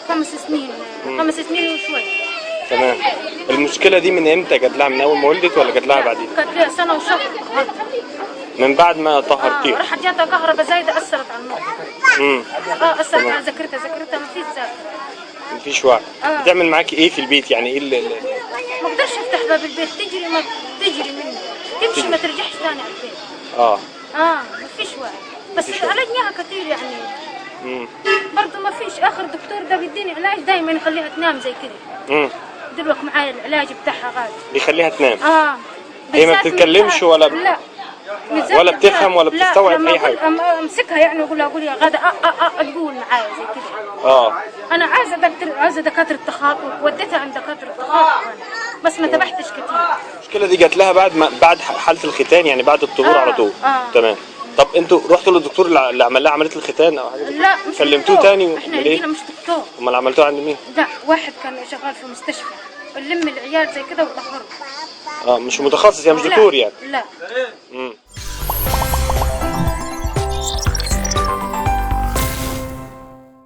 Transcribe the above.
5 سنين 5 سنين وشوي. تمام. المشكله دي من امتى جات لها؟ من اول ما ولدت ولا جات لها بعدين؟ كانت لها سنه وشهر. من بعد ما طهرتيها. راحت جاتها كهرباء زايده اثرت على المخ. اثرت على ذاكرتها ما فيش ذاكره. مفيش وعي. بتعمل معاكي ايه في البيت؟ يعني ايه اللي ما اقدرش افتح باب البيت، تجري ما تجري مني، تمشي ما ترجعش ثاني على البيت. ما فيش وعي، بس عالجناها كثير يعني. برضه ما فيش. اخر دكتور ده بيديني علاج دايما يخليها تنام زي كده. دلوقتي معايا العلاج بتاعها غالي. بيخليها تنام. هي ما بتتكلمش ولا لا ولا بتفهم ولا بتستوعب اي حاجه؟ امسكها يعني واقول لها يا غدا تقول معايا زي كده. انا عايزه دكاتره تخاطب، وديتها عند دكاتره تخاطب بس ما تبحتش كتير. المشكله دي جات لها بعد حاله الختان، يعني بعد الطهور على طول. تمام. طب انتوا رحتوا للدكتور اللي عمل لها عمليه الختان او حاجه؟ لا مش كلمتوه دكتور. تاني؟ احنا عندنا مش دكتور. امال عملتوه عند مين؟ لا واحد كان شغال في مستشفى نلم العيال زي كده وطهرهم. مش متخصص يعني، مش دكتور يعني؟ لا.